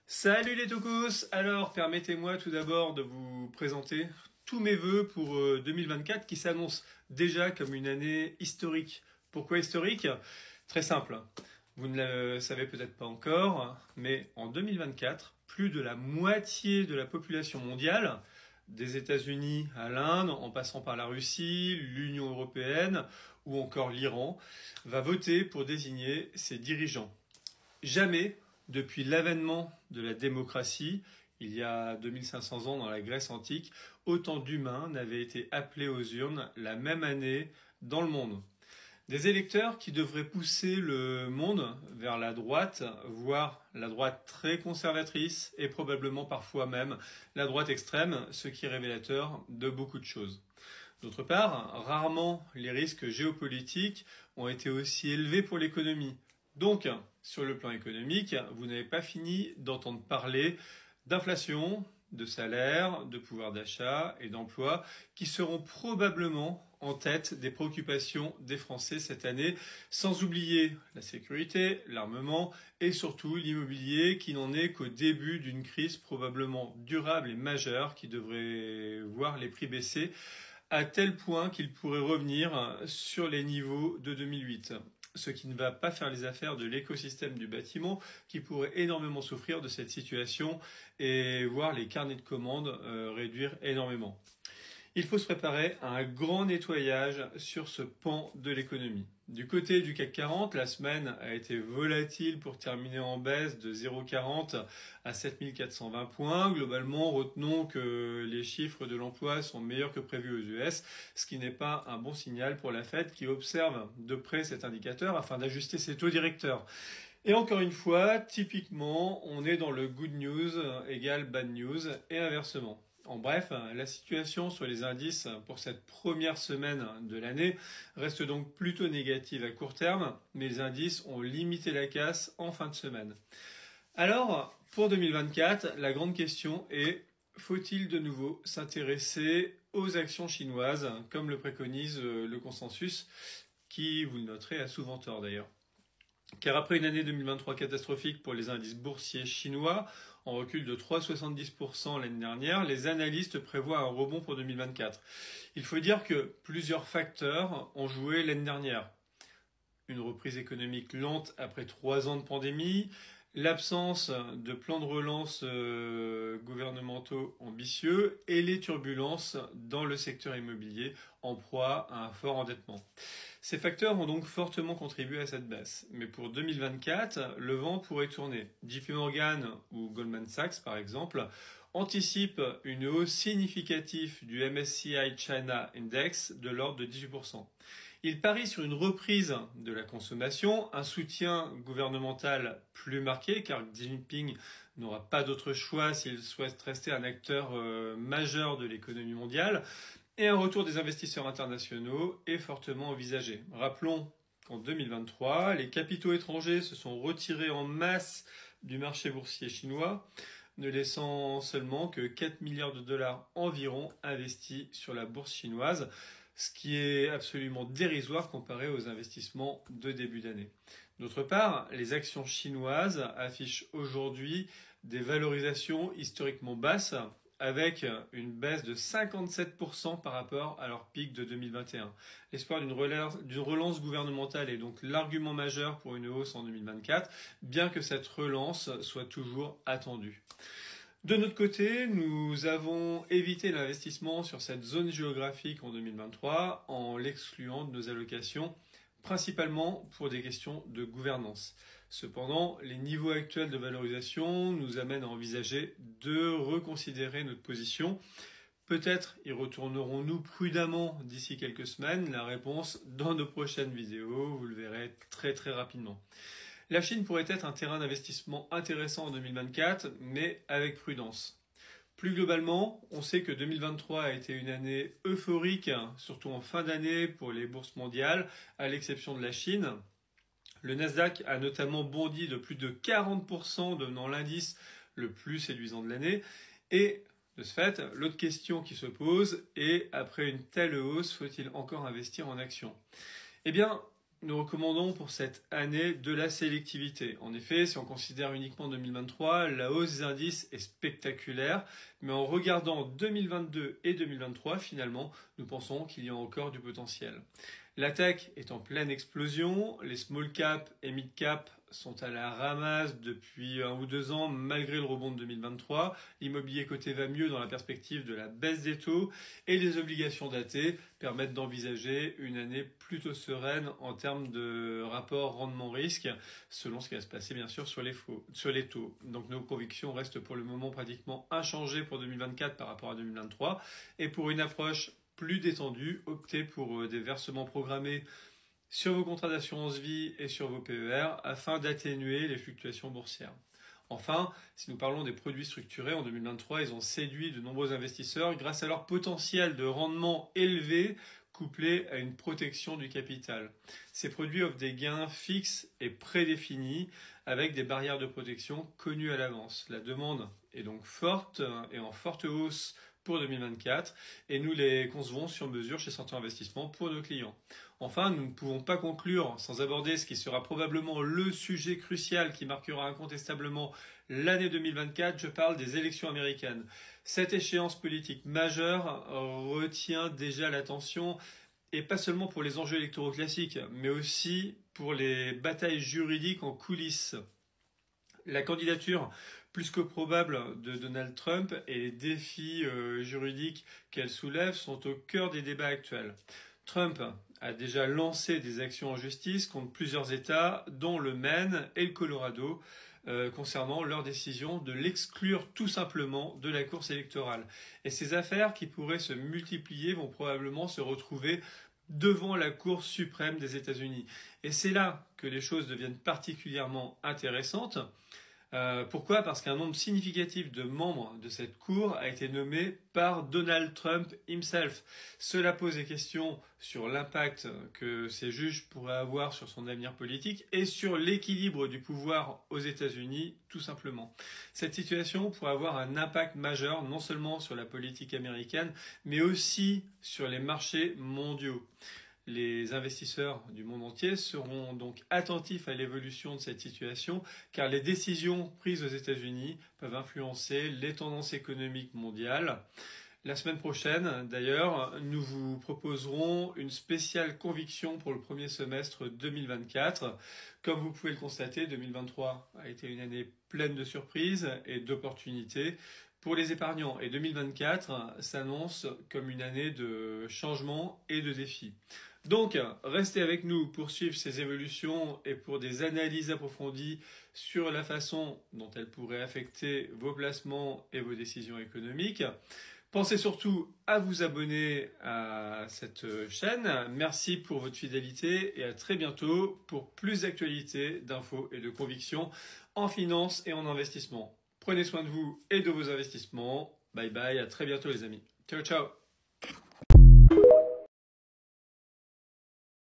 Salut les toukous. Alors, permettez-moi tout d'abord de vous présenter tous mes vœux pour 2024 qui s'annonce déjà comme une année historique. Pourquoi historique? Très simple. Vous ne le savez peut-être pas encore, mais en 2024, plus de la moitié de la population mondiale, des États-Unis à l'Inde, en passant par la Russie, l'Union européenne ou encore l'Iran, va voter pour désigner ses dirigeants. Jamais, depuis l'avènement de la démocratie, il y a 2500 ans dans la Grèce antique, autant d'humains n'avaient été appelés aux urnes la même année dans le monde. Des électeurs qui devraient pousser le monde vers la droite, voire la droite très conservatrice et probablement parfois même la droite extrême, ce qui est révélateur de beaucoup de choses. D'autre part, rarement les risques géopolitiques ont été aussi élevés pour l'économie. Donc, sur le plan économique, vous n'avez pas fini d'entendre parler d'inflation, de salaire, de pouvoir d'achat et d'emploi qui seront probablement en tête des préoccupations des Français cette année, sans oublier la sécurité, l'armement et surtout l'immobilier qui n'en est qu'au début d'une crise probablement durable et majeure qui devrait voir les prix baisser à tel point qu'ils pourraient revenir sur les niveaux de 2008. Ce qui ne va pas faire les affaires de l'écosystème du bâtiment qui pourrait énormément souffrir de cette situation et voir les carnets de commandes réduire énormément. Il faut se préparer à un grand nettoyage sur ce pan de l'économie. Du côté du CAC 40, la semaine a été volatile pour terminer en baisse de 0,40 à 7420 points. Globalement, retenons que les chiffres de l'emploi sont meilleurs que prévu aux US, ce qui n'est pas un bon signal pour la Fed qui observe de près cet indicateur afin d'ajuster ses taux directeurs. Et encore une fois, typiquement, on est dans le good news égale bad news et inversement. En bref, la situation sur les indices pour cette première semaine de l'année reste donc plutôt négative à court terme, mais les indices ont limité la casse en fin de semaine. Alors, pour 2024, la grande question est, faut-il de nouveau s'intéresser aux actions chinoises, comme le préconise le consensus, qui, vous le noterez, a souvent tort d'ailleurs. Car après une année 2023 catastrophique pour les indices boursiers chinois, en recul de 3,70% l'année dernière, les analystes prévoient un rebond pour 2024. Il faut dire que plusieurs facteurs ont joué l'année dernière. Une reprise économique lente après 3 ans de pandémie, l'absence de plans de relance gouvernementaux ambitieux et les turbulences dans le secteur immobilier en proie à un fort endettement. Ces facteurs ont donc fortement contribué à cette baisse. Mais pour 2024, le vent pourrait tourner. JP Morgan ou Goldman Sachs, par exemple, anticipent une hausse significative du MSCI China Index de l'ordre de 18%. Ils parient sur une reprise de la consommation, un soutien gouvernemental plus marqué, car Xi Jinping n'aura pas d'autre choix s'il souhaite rester un acteur majeur de l'économie mondiale, et un retour des investisseurs internationaux est fortement envisagé. Rappelons qu'en 2023, les capitaux étrangers se sont retirés en masse du marché boursier chinois, ne laissant seulement que 4 milliards de dollars environ investis sur la bourse chinoise, ce qui est absolument dérisoire comparé aux investissements de début d'année. D'autre part, les actions chinoises affichent aujourd'hui des valorisations historiquement basses, avec une baisse de 57% par rapport à leur pic de 2021. L'espoir d'une relance gouvernementale est donc l'argument majeur pour une hausse en 2024, bien que cette relance soit toujours attendue. De notre côté, nous avons évité l'investissement sur cette zone géographique en 2023 en l'excluant de nos allocations, principalement pour des questions de gouvernance. Cependant, les niveaux actuels de valorisation nous amènent à envisager de reconsidérer notre position. Peut-être y retournerons-nous prudemment d'ici quelques semaines. La réponse dans nos prochaines vidéos, vous le verrez très très rapidement. La Chine pourrait être un terrain d'investissement intéressant en 2024, mais avec prudence. Plus globalement, on sait que 2023 a été une année euphorique, surtout en fin d'année pour les bourses mondiales, à l'exception de la Chine. Le Nasdaq a notamment bondi de plus de 40%, devenant l'indice le plus séduisant de l'année. Et de ce fait, l'autre question qui se pose est, après une telle hausse, faut-il encore investir en actions? Eh bien, nous recommandons pour cette année de la sélectivité. En effet, si on considère uniquement 2023, la hausse des indices est spectaculaire, mais en regardant 2022 et 2023, finalement, nous pensons qu'il y a encore du potentiel. La tech est en pleine explosion, les small cap et mid cap sont à la ramasse depuis 1 ou 2 ans malgré le rebond de 2023. L'immobilier coté va mieux dans la perspective de la baisse des taux et les obligations datées permettent d'envisager une année plutôt sereine en termes de rapport rendement-risque selon ce qui va se passer bien sûr sur les taux. Donc nos convictions restent pour le moment pratiquement inchangées pour 2024 par rapport à 2023 et pour une approche plus détendue, optez pour des versements programmés sur vos contrats d'assurance vie et sur vos PER afin d'atténuer les fluctuations boursières. Enfin, si nous parlons des produits structurés, en 2023, ils ont séduit de nombreux investisseurs grâce à leur potentiel de rendement élevé couplé à une protection du capital. Ces produits offrent des gains fixes et prédéfinis avec des barrières de protection connues à l'avance. La demande est donc forte et en forte hausse pour 2024 et nous les concevons sur mesure chez Centaure Investissement pour nos clients. Enfin, nous ne pouvons pas conclure sans aborder ce qui sera probablement le sujet crucial qui marquera incontestablement l'année 2024. Je parle des élections américaines. Cette échéance politique majeure retient déjà l'attention et pas seulement pour les enjeux électoraux classiques, mais aussi pour les batailles juridiques en coulisses. La candidature plus que probable de Donald Trump et les défis juridiques qu'elle soulève sont au cœur des débats actuels. Trump a déjà lancé des actions en justice contre plusieurs États, dont le Maine et le Colorado, concernant leur décision de l'exclure tout simplement de la course électorale. Et ces affaires qui pourraient se multiplier vont probablement se retrouver devant la Cour suprême des États-Unis. Et c'est là que les choses deviennent particulièrement intéressantes. Pourquoi ? Parce qu'un nombre significatif de membres de cette Cour a été nommé par Donald Trump himself. Cela pose des questions sur l'impact que ces juges pourraient avoir sur son avenir politique et sur l'équilibre du pouvoir aux États-Unis, tout simplement. Cette situation pourrait avoir un impact majeur non seulement sur la politique américaine, mais aussi sur les marchés mondiaux. Les investisseurs du monde entier seront donc attentifs à l'évolution de cette situation car les décisions prises aux États-Unis peuvent influencer les tendances économiques mondiales. La semaine prochaine, d'ailleurs, nous vous proposerons une spéciale conviction pour le premier semestre 2024. Comme vous pouvez le constater, 2023 a été une année pleine de surprises et d'opportunités pour les épargnants. Et 2024 s'annonce comme une année de changement et de défis. Donc, restez avec nous pour suivre ces évolutions et pour des analyses approfondies sur la façon dont elles pourraient affecter vos placements et vos décisions économiques. Pensez surtout à vous abonner à cette chaîne. Merci pour votre fidélité et à très bientôt pour plus d'actualités, d'infos et de convictions en finance et en investissement. Prenez soin de vous et de vos investissements. Bye bye, à très bientôt les amis. Ciao ciao.